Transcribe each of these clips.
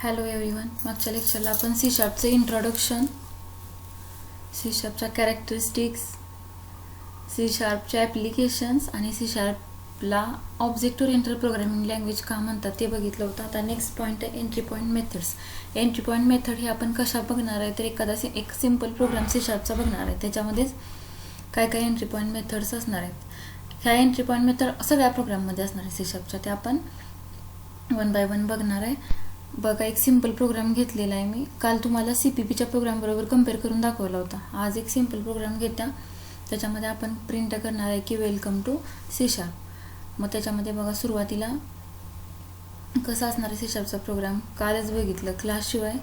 Hello everyone. मागच्या लेक्चरला आपण सी शार्पचे इंट्रोडक्शन, सी शार्पच्या कॅरेक्टरिस्टिक्स, सी शार्पचे ॲप्लिकेशन्स आणि सी शार्पला ऑब्जेक्ट ओरिएंटेड प्रोग्रामिंग लँग्वेज का म्हणतात ते बघितलं होतं. आता नेक्स्ट पॉईंट आहे entry point methods. Entry point method हे आपण कशा बघणार आहे तर एखादा एक सिम्पल प्रोग्राम सी शार्पचा बघणार आहे, त्याच्यामध्येच काय काय एंट्री पॉईंट मेथड्स असणार आहेत. ह्या एंट्री पॉईंट मेथड सगळ्या प्रोग्राममध्ये असणार आहे सी शार्पच्या, ते आपण वन बाय वन बघणार आहे. बघा, एक सिंपल प्रोग्राम घेतलेला आहे मी. काल तुम्हाला CPPच्या प्रोग्राम बरोबर कम्पेअर करून दाखवला होता. आज एक सिंपल प्रोग्राम घेता, त्याच्यामध्ये आपण प्रिंट करणार आहे की वेलकम टू सी शार्प. मग त्याच्यामध्ये बघा सुरुवातीला कसा असणार आहे सी शार्पचा प्रोग्राम कालच बघितलं. क्लासशिवाय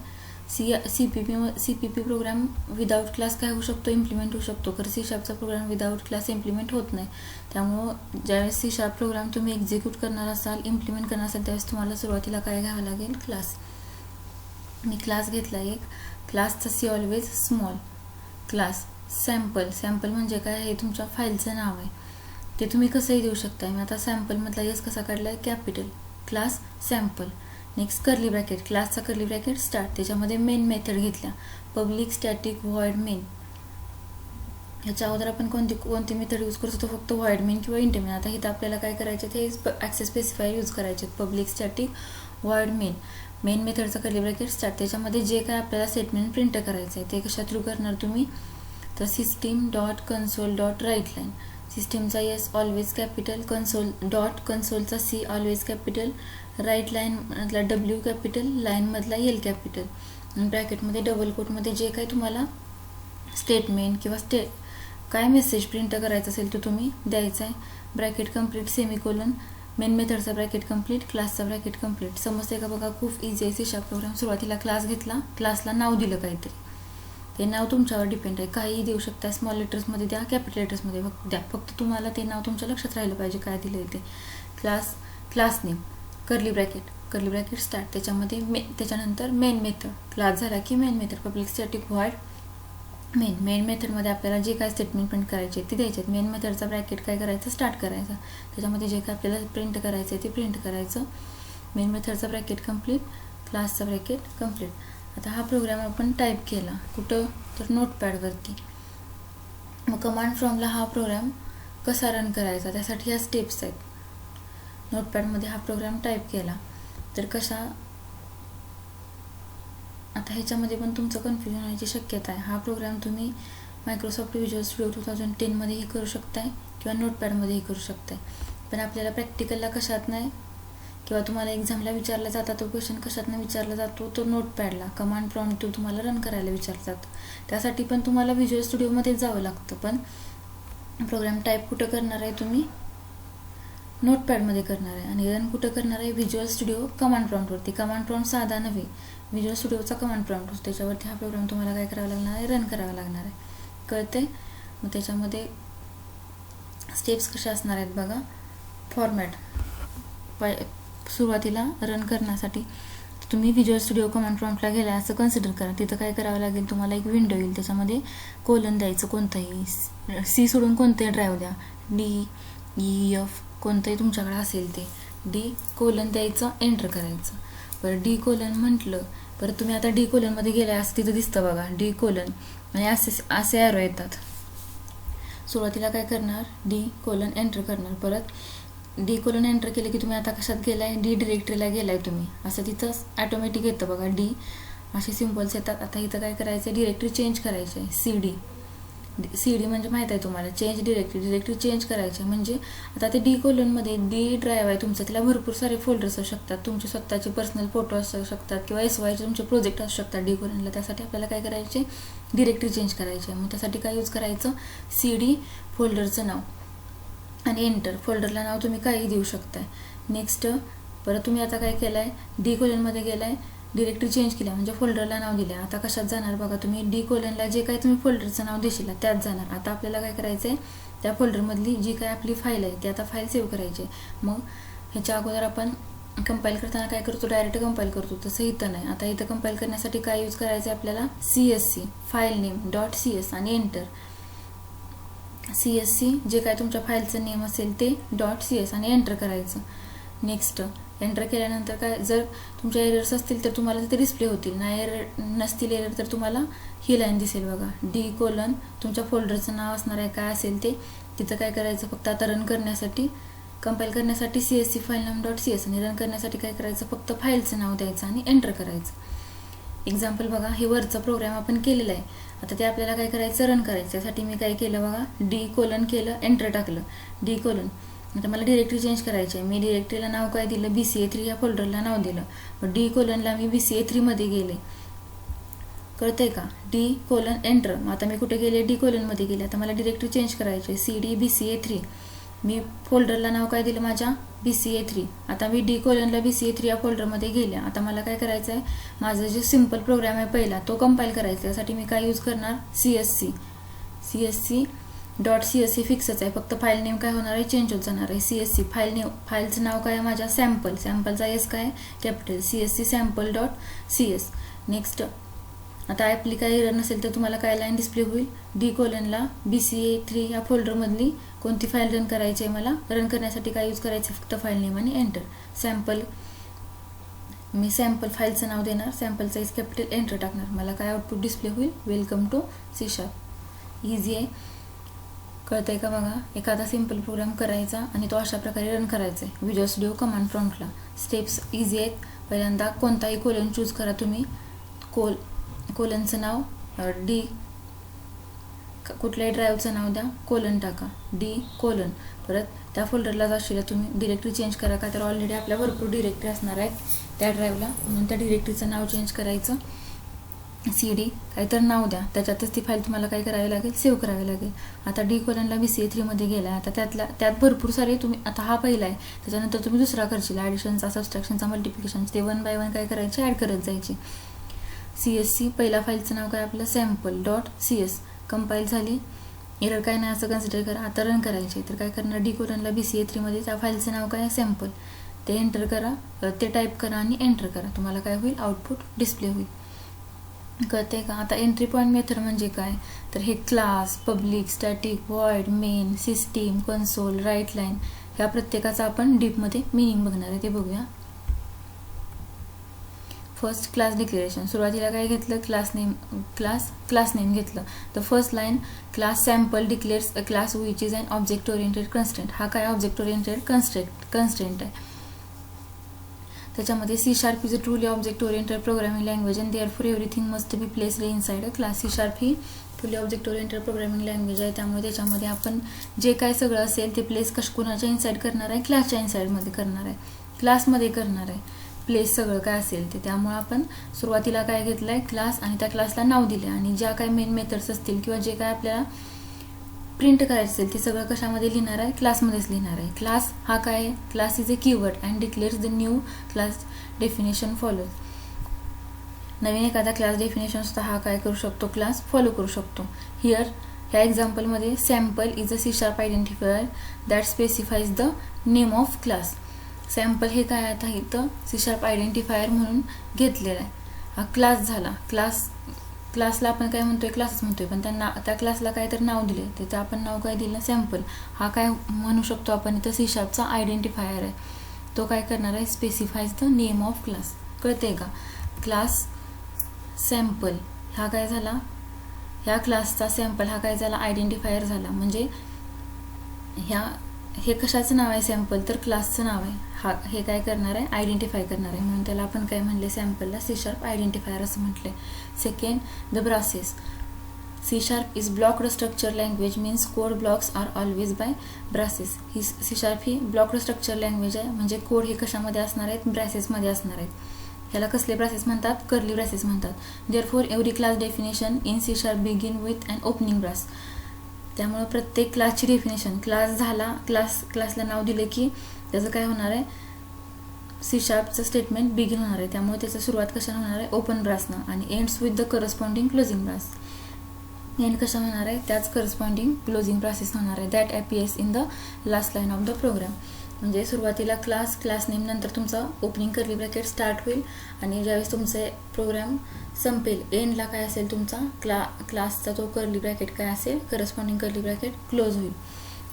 CPP प्रोग्राम विदाउट क्लास काय होऊ शकतो, इम्प्लिमेंट होऊ शकतो. तर सी शार्पचा प्रोग्राम विदाउट क्लास इम्प्लिमेंट होत नाही. त्यामुळं ज्यावेळेस सी शार्प प्रोग्राम तुम्ही एक्झिक्यूट करणार असाल, इम्प्लिमेंट करणार असाल, त्यावेळेस तुम्हाला सुरुवातीला काय घ्यावं लागेल, क्लास. मी क्लास घेतला एक. क्लासचा see always small. Class sample. Sample म्हणजे काय, हे तुमच्या फाईलचं नाव आहे, ते तुम्ही कसंही देऊ शकता. मी आता सॅम्पलमधला यस कसा काढला आहे, capital. Class sample. Next curly bracket. क्लासचा कर्ली ब्रॅकेट स्टार्ट. त्याच्यामध्ये मेन मेथड घेतल्या, पब्लिक स्टॅटिक व्हॉइड मेन. ह्याच्या अगोदर आपण कोणती मेथड यूज करतो, फक्त व्हॉइड मेन किंवा इंट मेन. आता इथं आपल्याला काय करायचे ते ॲक्सेस स्पेसिफायर यूज करायचे, public static void main. Main मेथडचा कर्ली ब्रॅकेट स्टार्ट. त्याच्यामध्ये जे काय आपल्याला स्टेटमेंट प्रिंट करायचं आहे ते कशा थ्रू करणार तुम्ही, तर system dot console dot write line. सिस्टीमचा S always capital, console dot कन्सोलचा सी ऑलवेज कॅपिटल, राईट लाईनमधला W कॅपिटल, लाईनमधला L कॅपिटल, आणि ब्रॅकेटमध्ये डबल कोटमध्ये जे काही तुम्हाला स्टेटमेंट किंवा काय मेसेज प्रिंट करायचं असेल तो तुम्ही द्यायचा आहे. Bracket complete, semicolon. मेन मेथडचा ब्रॅकेट कंप्लीट, क्लासचा ब्रॅकेट कंप्लीट. समजते का बघा, खूप इझी आहे सी शार्प प्रोग्राम. सुरुवातीला क्लास घेतला, क्लासला नाव दिलं काहीतरी, ते नाव तुमच्यावर डिपेंड आहे, काहीही देऊ शकता. स्मॉल लेटर्समध्ये द्या, कॅपिटल लेटर्समध्ये द्या, फक्त तुम्हाला ते नाव तुमच्या लक्षात राहिलं पाहिजे काय दिलं आहे ते. Class name, curly bracket start. त्याच्यामध्ये त्याच्यानंतर मेन मेथड. क्लास झाला की main method, public static void main. Main मेथडमध्ये आपल्याला जे काय स्टेटमेंट प्रिंट करायचे ते द्यायचे. मेन मेथडचा ब्रॅकेट काय करायचं, स्टार्ट करायचा. त्याच्यामध्ये जे काय आपल्याला प्रिंट करायचं आहे ते प्रिंट करायचं. मेन मेथडचा ब्रॅकेट कंप्लीट, क्लासचा ब्रॅकेट कंप्लीट. आता हा प्रोग्राम आपण टाईप केला कुठं, तर नोटपॅडवरती. मग कमांड फ्रॉमला हा प्रोग्राम कसा रन करायचा, त्यासाठी ह्या स्टेप्स आहेत. नोटपॅडमध्ये हा प्रोग्राम टाईप केला तर कशा, आता ह्याच्यामध्ये पण तुमचं कन्फ्युजन होण्याची शक्यता आहे. हा प्रोग्राम तुम्ही मायक्रोसॉफ्ट व्हिज्युअल स्टुडिओ 2010मध्येही करू शकताय किंवा नोटपॅडमध्येही करू शकताय. पण आपल्याला प्रॅक्टिकलला कशात नाही, किंवा तुम्हाला एक्झामला विचारला जाता तो क्वेश्चन कशातनं विचारला जातो, तो नोटपॅडला कमांड प्रॉम्प्ट तुम्हाला रन करायला विचारलं जातं. त्यासाठी पण तुम्हाला व्हिज्युअल स्टुडिओमध्येच जावं लागतं. पण प्रोग्राम टाईप कुठं करणार आहे तुम्ही, नोटपॅडमध्ये करणार आहे. आणि रन कुठं करणार आहे, व्हिज्युअल स्टुडिओ कमांड प्रॉम्प्टवरती. कमांड प्रॉम्प्ट साधा नव्हे, व्हिज्युअल स्टुडिओचा कमांड प्रॉम्प्ट असतो, त्याच्यावरती हा प्रोग्राम तुम्हाला काय करावा लागणार आहे, रन करावा लागणार आहे. कळते. मग त्याच्यामध्ये स्टेप्स कशा असणार आहेत बघा. फॉर्मॅट, सुरुवातीला रन करण्यासाठी तुम्ही व्हिज्युअल स्टुडिओ कमांड प्रॉम्प्टला गेला असं कन्सिडर करा. तिथं काय करावं लागेल, तुम्हाला एक विंडो येईल, त्याच्यामध्ये कोलन द्यायचं, कोणतंही C सोडून कोणतेही ड्राईव्ह द्या, D-E-F कोणतंही तुमच्याकडे असेल ते, D कोलन द्यायचं, एंटर करायचं. बरं D कोलन म्हटलं, परत तुम्ही आता D कोलनमध्ये गेला असं तिथं दिसतं बघा, D कोलन, आणि असे ॲरो येतात. सुरुवातीला काय करणार, D कोलन एंटर करणार. परत D कोलन एंटर केले की तुम्ही आता कशात गेलाय, D डिरेक्टरीला गेलाय तुम्ही, असं तिथं ऑटोमॅटिक येतं बघा. D असे सिम्पल्स येतात. आता इथं काय करायचं, डिरेक्टरी चेंज करायची आहे. CD म्हणजे माहीत आहे तुम्हाला, चेंज डिरेक्टरी चेंज करायचे. म्हणजे आता ते D कोलनमध्ये D ड्राईव्ह आहे तुमचा, त्याला भरपूर सारे फोल्डर्स असू शकतात, तुमचे स्वतःचे पर्सनल फोटो असू शकतात किंवा SYचे तुमचे प्रोजेक्ट असू शकतात D कोलनला. त्यासाठी आपल्याला काय करायचे, डिरेक्टरी चेंज करायची. मग त्यासाठी काय यूज करायचं, CD फोल्डरचं नाव आणि एंटर. फोल्डरला नाव तुम्ही काही देऊ शकताय. नेक्स्ट परत तुम्ही आता काय केलं आहे, D कोलनमध्ये गेला आहे, डिरेक्टरी चेंज केल्या म्हणजे फोल्डरला नाव दिलं. आता कशात जाणार बघा, तुम्ही D कोलनला जे काही तुम्ही फोल्डरचं नाव देशील त्यात जाणार. आता आपल्याला काय करायचं आहे, त्या फोल्डरमधली जी काय आपली फाईल आहे ती आता फाईल सेव्ह करायची आहे. मग ह्याच्या अगोदर आपण कंपाईल करताना काय करतो, डायरेक्ट कंपाईल करतो, तसं इथं नाही. आता इथं कंपाईल करण्यासाठी काय यूज करायचं आहे आपल्याला, CSC file name dot CS आणि एंटर. CSC जे काय तुमच्या फाईलचं नेम असेल ते डॉट CS आणि एंटर करायचं. नेक्स्ट एंटर केल्यानंतर काय, जर तुमच्या एरर्स असतील तर तुम्हाला तिथे डिस्प्ले होतील, नाही एरर नसतील एरर तर तुम्हाला ही लाईन दिसेल बघा, D: तुमच्या फोल्डरचं नाव असणार आहे काय असेल ते, तिथं काय करायचं फक्त आता रन करण्यासाठी, कंपाईल करण्यासाठी CSC filename.cs आणि रन करण्यासाठी काय करायचं फक्त फाईलचं नाव द्यायचं आणि एंटर करायचं। एक्झाम्पल बघा, हे वरचा प्रोग्राम आपण केलेला आहे, आता ते आपल्याला काय करायचं रन करायचं, त्यासाठी मी काय केलं बघा, D: केलं, एंटर टाकलं, D: आता मला डिरेक्टरी चेंज करायची आहे, मी डिरेक्टरीला नाव काय दिलं, BCA3 या फोल्डरला नाव दिलं, मग D: ला मी BCA3 मध्ये गेले, कळतंय का, D: एंटर, आता मी कुठे गेले, D: मध्ये गेले, आता मला डिरेक्टरी चेंज करायची आहे, CD BCA3, मी फोल्डरला नाव काय दिलं माझ्या BCA3, आता मी D: ला BCA3 या फोल्डरमध्ये गेले, आता मला काय करायचं आहे, माझं जे सिम्पल प्रोग्राम आहे पहिला तो कंपाईल करायचा, त्यासाठी मी काय यूज करणार, CSC फिक्सच आहे, फक्त फाईल नेम काय होणार आहे, चेंज होत जाणार आहे, CSC फाईलचं नाव काय आहे माझ्या सॅम्पलचा S काय कॅपिटल, CSC sample.cs। नेक्स्ट, आता आपली काही एरर नसेल तर तुम्हाला काय लाईन डिस्प्ले होईल, D: ला BCA3 या फोल्डरमधली कोणती फाईल रन करायची आहे मला, रन करण्यासाठी काय यूज करायचं फक्त फाईल नेम आणि एंटर, मी सॅम्पल फाईलचं नाव देणार, सॅम्पलचा S कॅपिटल, एंटर टाकणार, मला काय आउटपुट डिस्प्ले होईल, वेलकम टू C#। इझी आहे, कळतंय का बघा, एखादा सिंपल प्रोग्राम करायचा आणि तो अशा प्रकारे रन करायचा आहे विजुअल स्टुडिओ कमांड प्रॉम्प्टला। स्टेप्स इझी आहेत, पहिल्यांदा कोणताही कोलन चूज करा तुम्ही, कोलनचं नाव D, कुठल्याही ड्राईव्हचं नाव द्या, कोलन टाका, D: परत त्या फोल्डरला जाशील तुम्ही, डिरेक्टरी चेंज करा का तर ऑलरेडी आपल्या भरपूर डिरेक्टरी असणार आहेत त्या ड्राईव्हला, म्हणून त्या डिरेक्टरीचं नाव चेंज करायचं, CD काहीतर नाव द्या, त्याच्यातच ती फाईल तुम्हाला काय करावी लागेल, सेव्ह करावी लागेल। आता D: ला BCA3 मध्ये गेला, आता त्यात भरपूर सारे तुम्ही, आता हा पहिला आहे, त्याच्यानंतर तुम्ही दुसरा करशील, ॲडिशनचा, सबस्ट्रॅक्शनचा, मल्टिप्लिकेशनचा, ते 1 बाय 1 काय करायचे, ॲड करत जायचे। CSC पहिला फाईलचं नाव काय आपलं, sample.cs, कंपाईल झाली, एरर काय नाही असं कन्सिडर करा, आता रन करायचे, तर काय करणार, D: ला BCA3 मध्ये त्या फाईलचं नाव काय, सॅम्पल, ते एंटर करा, ते टाईप करा आणि एंटर करा, तुम्हाला काय होईल, आउटपुट डिस्प्ले होईल, कळते का। आता एंट्री पॉईंट मेथड म्हणजे काय, तर हे class, public, static, void, main, system, console, write line, ह्या प्रत्येकाचा आपण डीपमध्ये मिनिंग बघणार आहे, ते बघूया। फर्स्ट क्लास डिक्लेरेशन, सुरुवातीला काय घेतलं, क्लास नेम घेतलं, the first line, class sample declares a class which is an object oriented constraint, हा काय ऑब्जेक्ट ओरिएंटेड कन्स्ट्रेंट आहे, त्याच्यामध्ये C# is a truly object oriented programming language and therefore everything must be placed inside a class. C# ही truly object oriented programming language आहे, त्यामुळे त्याच्यामध्ये आपण जे काय सगळं असेल ते प्लेस कोणाच्या इनसाइड करणार आहे, क्लासच्या इनसाइडमध्ये करणार आहे, क्लासमध्ये करणार आहे प्लेस सगळं काय असेल ते, त्यामुळे आपण सुरुवातीला काय घेतलं आहे, क्लास, आणि त्या क्लासला नाव दिले, आणि ज्या काय मेन मेथड्स असतील किंवा जे काय आपल्याला प्रिंट करायचं असेल ते सगळं कशामध्ये लिहिणार आहे, क्लासमध्येच लिहिणार आहे। क्लास हा काय, class is a keyword and declares the new class definition follows, नवीन एखादा क्लास डेफिनेशन सुद्धा हा काय करू शकतो, क्लास फॉलो करू शकतो। हिअर ह्या एक्झाम्पलमध्ये sample is a C# identifier that specifies the name of class, sample हे काय आता इथं C# आयडेंटिफायर म्हणून घेतलेला आहे, हा क्लास झाला, क्लासला आपण काय म्हणतोय, क्लासच म्हणतोय, पण त्या क्लासला काय तर नाव दिले, त्याचं आपण नाव काय दिलं, सॅम्पल, हा काय म्हणू शकतो आपण इथं C# आयडेंटिफायर आहे, तो काय करणार आहे, स्पेसिफाईज द नेम ऑफ क्लास, कळते का, क्लास सॅम्पल हा काय झाला, ह्या क्लासचा सॅम्पल हा काय झाला, आयडेंटिफायर झाला, म्हणजे हे कशाचं नाव आहे, सॅम्पल, तर क्लासचं नाव आहे, हे काय करणार आहे, आयडेंटिफाय करणार आहे, म्हणून त्याला आपण काय म्हणले, सॅम्पलला C# आयडेंटिफायर असं म्हटले। Second, the braces, C# is blocked structure language means code blocks are always by braces, ही C# ही ब्लॉक्ड स्ट्रक्चर लँग्वेज आहे, म्हणजे कोड हे कशामध्ये असणार आहेत, ब्रासेसमध्ये असणार आहेत, ह्याला कसले ब्रासेस म्हणतात, कर्ली ब्रासेस म्हणतात। Therefore every class definition in C# begin with an opening brace, त्यामुळे प्रत्येक क्लासची डेफिनेशन, क्लास झाला, क्लासला नाव दिले की त्याचं काय होणार आहे, C# स्टेटमेंट बिगिन होणार आहे, त्यामुळे त्याची सुरुवात कशाने होणार आहे, ओपन ब्रासनं, आणि ends with the corresponding closing brace, end कशा होणार आहे, त्याच करस्पॉन्डिंग क्लोजिंग ब्रासेस होणार आहे, that appears in the last line of the program, म्हणजे सुरुवातीला क्लास नेम, नंतर तुमचा ओपनिंग कर्ली ब्रॅकेट स्टार्ट होईल, आणि ज्यावेळेस तुमचे प्रोग्राम संपेल, एंडला काय असेल तुमचा क्लासचा तो कर्ली ब्रॅकेट काय असेल, करस्पॉन्डिंग कर्ली ब्रॅकेट क्लोज होईल,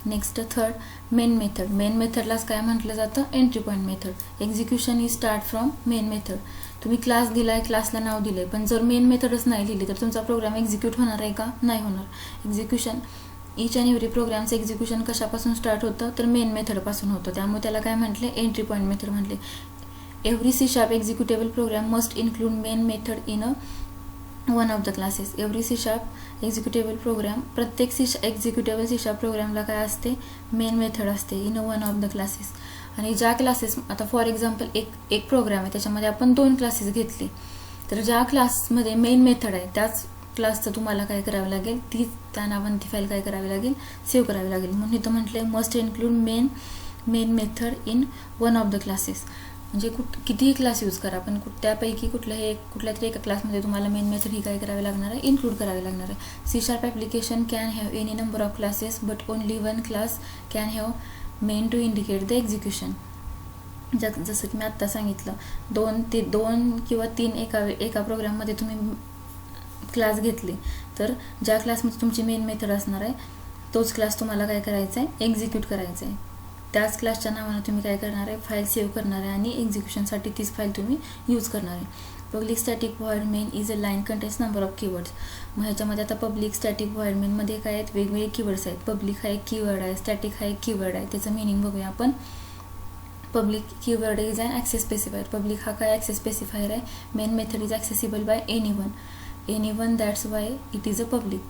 next third main method. Main मेथडलाच काय म्हटलं जातं, entry point method. Execution is start from main method. तुम्ही क्लास दिलाय, क्लासला नाव दिलंय, पण जर मेन मेथडच नाही लिहिली तर तुमचा प्रोग्राम एक्झिक्यूट होणार आहे का, नाही होणार. एक्झिक्युशन इच अँड एव्हरी प्रोग्रामचं एक्झिक्युशन कशापासून स्टार्ट होतं, तर मेन मेथडपासून होतं. त्यामुळे त्याला काय म्हटले, एंट्री पॉईंट मेथड म्हटले. Every C# executable program must include main method in one of the classes. Every C# executable program, प्रत्येक एक्झिक्युटेबल C# प्रोग्रामला काय असते, मेन मेथड असते in one of the classes. आणि ज्या क्लासेस, आता फॉर एक्झाम्पल एक प्रोग्राम आहे, त्याच्यामध्ये आपण 2 क्लासेस घेतले, तर ज्या क्लासमध्ये मेन मेथड आहे त्याच क्लासचं तुम्हाला काय करावं लागेल, त्या नावाने ती फाईल काय करावी लागेल, सेव्ह करावी लागेल. म्हणून इथं म्हटलंय must include main method in one of the classes. म्हणजे कितीही क्लास यूज करा, पण त्यापैकी कुठल्या तरी एका क्लासमध्ये तुम्हाला मेन मेथड ही काय करावी लागणार आहे, इन्क्लूड करावी लागणार आहे. C# application can have any number of classes but only one class can have main to indicate the execution. जसं की मी आत्ता सांगितलं, 2 किंवा 3 एका प्रोग्राममध्ये तुम्ही क्लास घेतले, तर ज्या क्लासमध्ये तुमची मेन मेथड असणार आहे तोच क्लास तुम्हाला काय करायचा आहे, एक्झिक्यूट करायचा आहे. त्याच क्लासच्या नावानं तुम्ही काय करणार आहे, फाईल सेव्ह करणार आहे आणि एक्झिक्युशनसाठी तीच फाईल तुम्ही यूज करणार आहे. Public static void main is a line contains number of keywords. मग ह्याच्यामध्ये आता पब्लिक स्टॅटिक व्हॉइड मेनमध्ये काय आहेत, वेगवेगळे कीवर्ड्स आहेत. पब्लिक हा एक कीवर्ड आहे, स्टॅटिक हा एक कीवर्ड आहे. त्याचं मिनिंग बघूया आपण. Public keyword is an access specifier. Public हा काय ॲक्सेस स्पेसिफायर आहे. Main method is accessible by anyone that's why it is a public.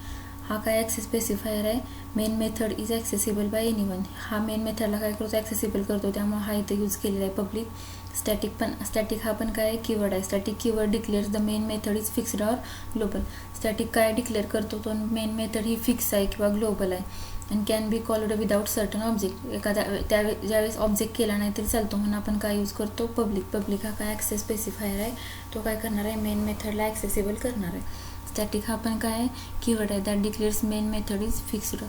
हा काय ॲक्सेस स्पेसिफायर आहे. Main method is accessible by anyone. हा मेन मेथडला काय करतो, ॲक्सेसिबल करतो, त्यामुळे हा इथे यूज केलेला आहे पब्लिक. स्टॅटिक हा पण काय कीवर्ड आहे. Static keyword डिक्लेअर्स the main method is fixed or global. Static काय डिक्लेअर करतो, तो मेन मेथड ही फिक्स आहे किंवा ग्लोबल आहे. And can be called without certain object. ज्यावेळेस ऑब्जेक्ट केला नाही तरी चालतो म्हणून आपण काय यूज करतो, पब्लिक हा काय ॲक्सेस स्पेसिफायर आहे, तो काय करणार आहे, मेन मेथडला ॲक्सेसिबल करणार आहे. स्टॅटिक हा पण काय कीवर्ड आहे, that डिक्लेअर्स main method is fixed.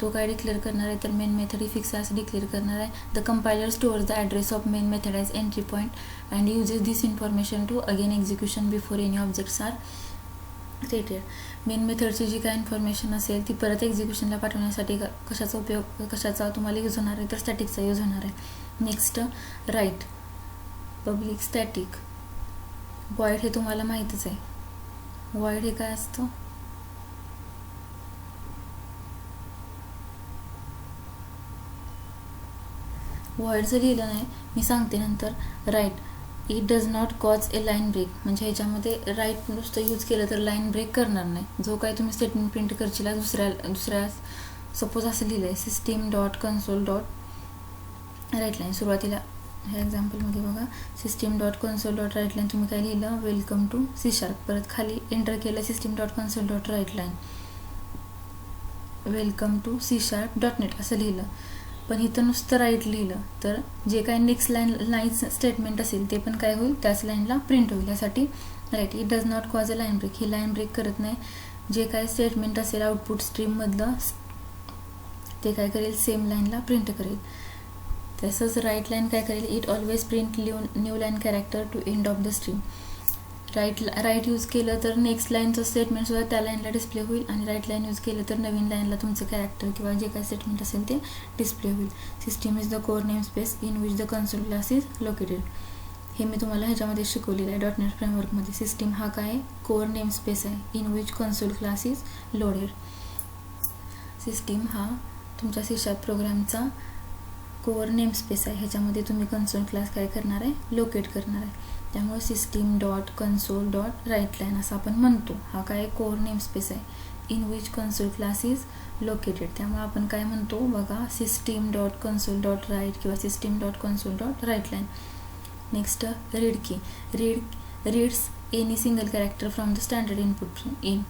तो काय डिक्लेअर करणार आहे, तर मेन मेथड ही फिक्स आहे असं डिक्लेअर करणार आहे. The compiler stores the address of main method as entry point and uses this information to again execution before any objects are created. Main मेथडची जी काय इन्फॉर्मेशन असेल ती परत एक्झिक्युशनला पाठवण्यासाठी कशाचा तुम्हाला यूज होणार आहे, तर स्टॅटिकचा यूज होणार आहे. Next right. Public static void हे तुम्हाला माहीतच आहे. व्हॉइड हे काय असतं, व्हॉइड जर लिहिलं नाही, मी सांगते नंतर. Write it does not cause a line break. म्हणजे ह्याच्यामध्ये राईट नुसतं यूज केलं तर लाईन ब्रेक करणार नाही. जो काय तुम्ही स्टेटमेंट प्रिंट करशील दुसऱ्या सपोज असं लिहिलं आहे, system dot console dot write line. सुरुवातीला ह्या एक्झाम्पलमध्ये बघा, system dot console dot write line तुम्ही काय लिहिलं, वेलकम टू C#. परत खाली एंटर केलं system dot console dot write line, welcome to C#.net असं लिहिलं. पण इथं नुसतं राईट लिहिलं तर जे काही नेक्स्ट लाईन स्टेटमेंट असेल ते पण काय होईल, त्याच लाईनला प्रिंट होईल. यासाठी write. It does not cause a line break. ही लाईन ब्रेक करत नाही. जे काय स्टेटमेंट असेल आउटपुट स्ट्रीममधलं ते काय करेल, सेम लाईनला प्रिंट करेल. तसंच राईट लाईन काय करेल, it always print new line character to end of the stream. Write use केलं तर नेक्स्ट लाईनचं स्टेटमेंट सुद्धा त्या लाईनला डिस्प्ले होईल, आणि राईट लाईन यूज केलं तर नवीन लाईनला तुमचं कॅरेक्टर किंवा जे काही स्टेटमेंट असेल ते डिस्प्ले होईल. System is the core name space in which the console class is located. हे मी तुम्हाला ह्याच्यामध्ये शिकवलेलं आहे .NET फ्रेमवर्कमध्ये. सिस्टीम हा काय कोर नेम स्पेस आहे, in which console class is loaded. System हा तुमच्या C# प्रोग्रामचा कोर नेम स्पेस आहे. ह्याच्यामध्ये तुम्ही कन्सोल क्लास काय करणार आहे, लोकेट करणार आहे. त्यामुळे system dot console dot write line असं आपण म्हणतो. हा काय कोर नेम स्पेस आहे, in which console class is located. त्यामुळे आपण काय म्हणतो बघा, system dot console dot write किंवा system dot console dot write line. Next read key. Reads any single character from the standard input in.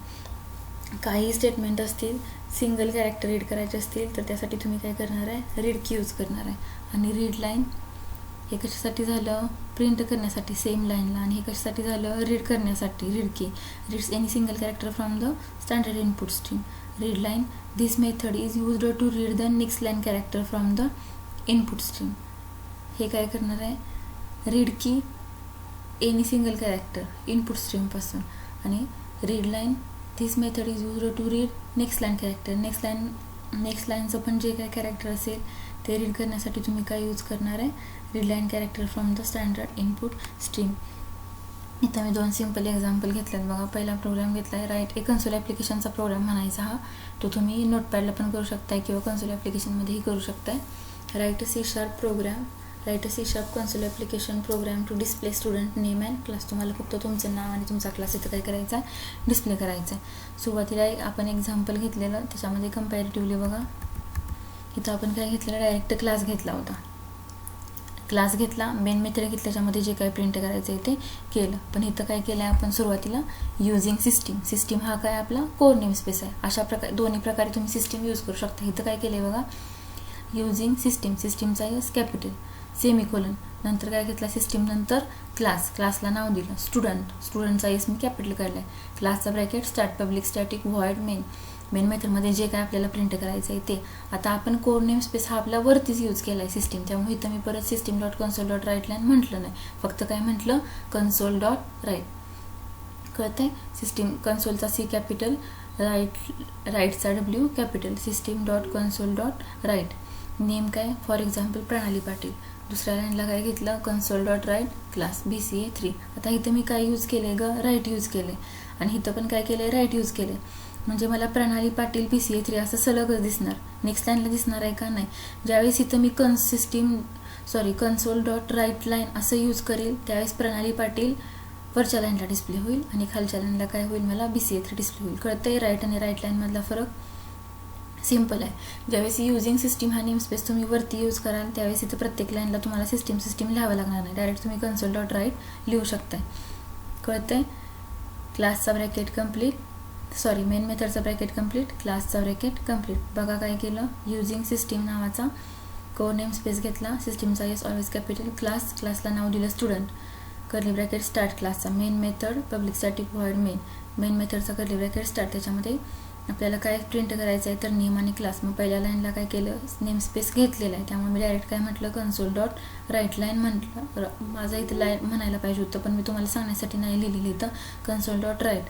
काही statement असतील, single character read करायचे असतील तर त्यासाठी तुम्ही काय करणार आहे, रीड की यूज करणार आहे. आणि रीड लाईन हे कशासाठी झालं, प्रिंट करण्यासाठी सेम लाईनला. आणि हे कशासाठी झालं, रीड करण्यासाठी, read key. Reads any single character from the standard input stream. Read line, this method is used to read the next line character from the input stream. हे काय करणार आहे, read key any single character input स्ट्रीमपासून. आणि read line, this method is used to read next line character. Next line next लाईनचं पण जे काही कॅरेक्टर असेल ते रीड करण्यासाठी तुम्ही काय यूज करणार आहे, read line character from the standard input stream. इथं मी 2 सिंपल एक्झाम्पल घेतलेत बघा. पहिला प्रोग्राम घेतला आहे राईट ए कन्सोल ॲप्लिकेशनचा प्रोग्राम म्हणायचा हा. तो तुम्ही नोटपॅडला पण करू शकताय किंवा कन्सोल ॲप्लिकेशनमध्येही करू शकताय. Write C# program, write C# console application program to display student name and class. तुम्हाला फक्त तुमचं नाव आणि तुमचा क्लास इथं काय करायचा आहे, डिस्प्ले करायचा आहे. सुरुवातीला आपण एक्झाम्पल घेतलेलं, त्याच्यामध्ये कंपॅरेटिव्हली बघा इथं आपण काय घेतलेलं, डायरेक्ट क्लास घेतला होता. क्लास घेतला, मेन मेथड घेतलं, त्याच्यामध्ये जे काही प्रिंट करायचं आहे ते केलं. पण इथं काय केलं आहे आपण सुरुवातीला, युजिंग सिस्टीम. सिस्टीम हा काय आपला कोर नेम स्पेस आहे. अशा प्रकारे दोन्ही प्रकारे तुम्ही सिस्टीम यूज करू शकता. इथं काय केलं आहे बघा, युजिंग सिस्टीम, सिस्टीमचा एस कॅपिटल, सेमिकोलन, नंतर काय घेतला सिस्टीम, नंतर क्लास, क्लासला नाव दिलं स्टुडंट, स्टुडंटचा एस मी कॅपिटल काढला आहे, क्लासचा bracket start public static void main. Main मेथडमध्ये जे काय आपल्याला प्रिंट करायचं आहे ते. आता आपण कोर नेम स्पेस हा आपला वरतीच यूज केला आहे सिस्टीम, त्यामुळे इथं मी परत system dot console dot write line म्हटलं नाही, फक्त काय म्हटलं, कन्सोल डॉट राईट. कळतंय, सिस्टीम कन्सोलचा C कॅपिटल, राईटचा W capital, system dot console dot write. Name काय, फॉर एक्झाम्पल प्रणाली पाटील. दुसऱ्या लाईनला काय घेतलं, console dot write class BCA3. आता इथं मी काय यूज केले ग, राईट यूज केले, आणि इथं पण काय केलं, राईट यूज केले. म्हणजे मला प्रणाली पाटील BCA3 असं सलगच दिसणार. नेक्स्ट लाईनला दिसणार आहे का, नाही. ज्यावेळेस इथं मी कन्सोल डॉट राईट लाईन असं यूज करेल त्यावेळेस प्रणाली पाटील वरच्या लाईनला डिस्प्ले होईल आणि खालच्या लाईनला काय होईल, मला BCA3 डिस्प्ले होईल. कळतंय, राईट आणि राईट लाईनमधला फरक सिंपल आहे. ज्यावेळेस युजिंग सिस्टीम हा नेम स्पेस तुम्ही वरती यूज कराल त्यावेळेस इथं प्रत्येक लाईनला तुम्हाला सिस्टीम लिहावं लागणार नाही, डायरेक्ट तुम्ही कन्सोल डॉट राईट लिहू शकताय. कळतंय, क्लासचा ब्रॅकेट कंप्लीट, मेन मेथडचा ब्रॅकेट कंप्लीट, क्लासचा ब्रॅकेट कंप्लीट. बघा काय केलं, युजिंग सिस्टीम नावाचा कोर नेम स्पेस घेतला, सिस्टीमचा एस ऑलवेज कॅपिटल, क्लास, क्लासला नाव दिलं स्टुडंट, कर्ली ब्रॅकेट स्टार्ट क्लासचा, main method public static void main, main मेथडचा कर्ली ब्रॅकेट स्टार्ट. त्याच्यामध्ये आपल्याला काय प्रिंट करायचं आहे तर नेम आणि क्लास. मग पहिल्या लाईनला काय केलं, नेम स्पेस घेतलेला आहे त्यामुळे मी डायरेक्ट काय म्हटलं, कन्सोल डॉट राईट लाईन म्हटलं. माझं इथं लाईन म्हणायला पाहिजे होतं पण मी तुम्हाला सांगण्यासाठी नाही लिहिलेलं इथं, कन्सोल डॉट राईट.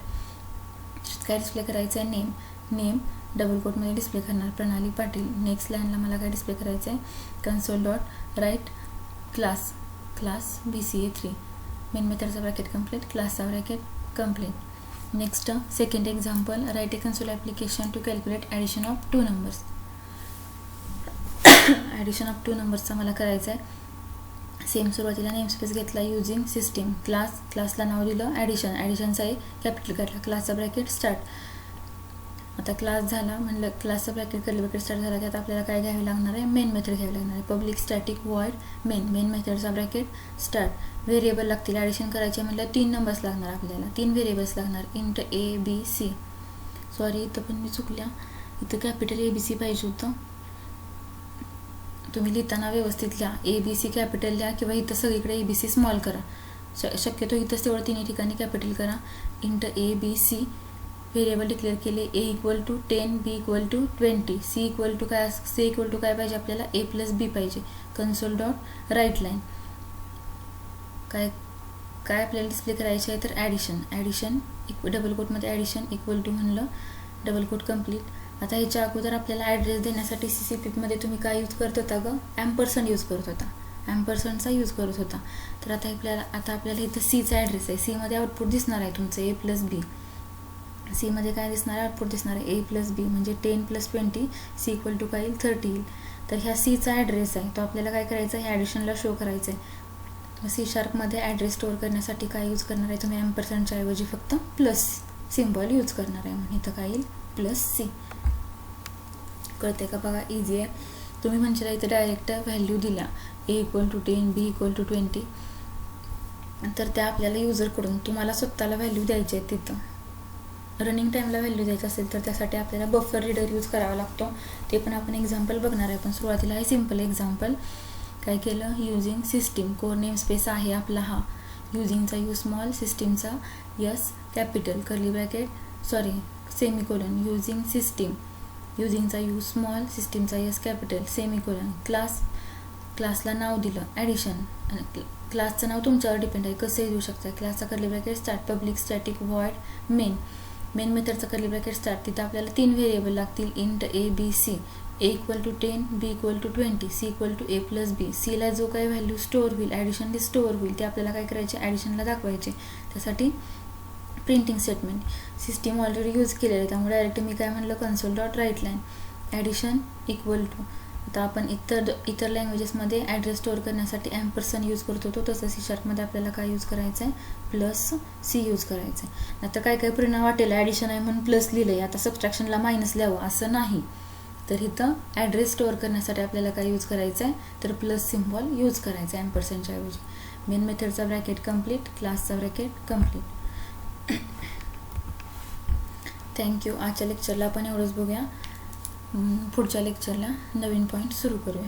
काय डिस्प्ले करायचं आहे, नेम डबल कोटमध्ये डिस्प्ले करणार प्रणाली पाटील. नेक्स्ट लाईनला मला काय डिस्प्ले करायचं आहे, console dot write class BCA3, main मेथडचा ब्रॅकेट कंप्लीट, क्लासचा bracket complete. Next second example, write a console application to calculate addition of 2 numbers. Addition of 2 नंबर्सचा मला करायचं आहे. सेम सुरुवातीला नेम स्पेस घेतला, युजिंग सिस्टीम, क्लासला नाव दिलं ॲडिशनचा एक कॅपिटल काढला, क्लासचा ब्रॅकेट स्टार्ट. आता क्लास झाला म्हणलं, क्लासचा ब्रॅकेट कर्ली ब्रॅकेट स्टार्ट झाला की आता आपल्याला काय घ्यावे लागणार आहे, मेन मेथड घ्यावी लागणार आहे, पब्लिक स्टॅटिक व्हॉइड मेन मेथडचा ब्रॅकेट स्टार्ट. व्हेरिएबल लागतील, ॲडिशन करायचे म्हणलं 3 नंबर्स लागणार आपल्याला, 3 व्हेरिएबल्स लागणार, इंट ABC. सॉरी इथं पण मी चुकल्या, इथं कॅपिटल ABC पाहिजे होतं. तुम्ही लिहिताना व्यवस्थित लिहा, ABC कॅपिटल लिहा किंवा इथं सगळीकडे ABC स्मॉल करा. शक्यतो इथंच तेवढं 3 ठिकाणी कॅपिटल करा. इंट ABC व्हेरिएबल डिक्लेअर केले, A = 10, B = 20, C = काय पाहिजे आपल्याला, A+B पाहिजे. कन्सोल डॉट राईट लाईन काय आपल्याला डिस्प्ले करायचे आहे तर ॲडिशन डबल कोटमध्ये ॲडिशन इक्वल टू म्हणलं, डबल कोट कंप्लीट. आता ह्याच्या अगोदर आपल्याला ॲड्रेस देण्यासाठी CCPमध्ये तुम्ही काय यूज करत होता ग, ॲम्परसंड यूज करत होता, ॲम्परसंडचा यूज करत होता. तर आता आपल्याला इथं Cचा ॲड्रेस आहे, Cमध्ये आउटपुट दिसणार आहे तुमचं A+B. Cमध्ये काय दिसणार आहे, आउटपुट दिसणार आहे A+B म्हणजे 10 + 20, C = काय येईल, 30 येईल. तर ह्या Cचा ॲड्रेस आहे तो आपल्याला काय करायचा आहे, ॲडिशनला शो करायचं आहे. C# ॲड्रेस स्टोअर करण्यासाठी काय यूज करणार आहे तुम्ही, ॲम्परसंडच्या ऐवजी फक्त प्लस सिम्बॉल यूज करणार आहे, म्हणून इथं काय येईल, +C. कळते का, बघा इझी आहे. तुम्ही म्हणजे इथं डायरेक्ट व्हॅल्यू दिल्या, A = 10, B = 20, तर त्या आपल्याला युजरकडून तुम्हाला स्वतःला व्हॅल्यू द्यायची आहे. तिथं रनिंग टाईमला व्हॅल्यू द्यायची असेल तर त्यासाठी आपल्याला बफर रीडर यूज करावा लागतो. ते पण आपण एक्झाम्पल बघणार आहे. पण सुरुवातीला आहे सिम्पल एक्झाम्पल. काय केलं, using system core name space आहे आपला हा, युजिंगचा यू स्मॉल, सिस्टीमचा S capital, curly bracket semicolon, using system, युजिंगचा यू स्मॉल, सिस्टीमचा यस कॅपिटल, सेमिकोलन, क्लासला नाव दिलं ॲडिशन, आणि क्लासचं नाव तुमच्यावर डिपेंड आहे कसंही देऊ शकता. क्लासचा curly bracket start public static void main मेथडचा कर्ली ब्रॅकेट स्टार्ट. तिथं आपल्याला 3 व्हेरिएबल लागतील, int ABC A equal to 10, B equal to 20, C equal to A plus B. सीला जो काही व्हॅल्यू स्टोअर होईल, ॲडिशनली स्टोअर होईल, ते आपल्याला काय करायचे, ॲडिशनला दाखवायचे. त्यासाठी printing statement system already use केलेलं आहे, त्यामुळे डायरेक्ट मी काय म्हणलं, console dot write line addition equal to. आता आपण इतर लँग्वेजेसमध्ये ॲड्रेस स्टोअर करण्यासाठी ॲम्परसन यूज करत होतो, तसं सी शार्पमध्ये आपल्याला काय यूज करायचं आहे, प्लस सी यूज करायचं आहे. आता काय काय परिणाम वाटेल, ॲडिशन आहे म्हणून प्लस लिहिलं आहे, आता सबट्रॅक्शनला मायनस लिहावं असं नाही. तर इथं ॲड्रेस स्टोअर करण्यासाठी आपल्याला काय यूज करायचं आहे, तर प्लस सिम्बॉल यूज करायचं आहे ॲम्परसनच्या ऐवजी. मेन मेथडचा ब्रॅकेट कंप्लीट, क्लासचा ब्रॅकेट कंप्लीट. थँक्यू. आजच्या लेक्चरला आपण एवढंच बघूया. पुढच्या लेक्चरला नवीन पॉईंट सुरू करूया.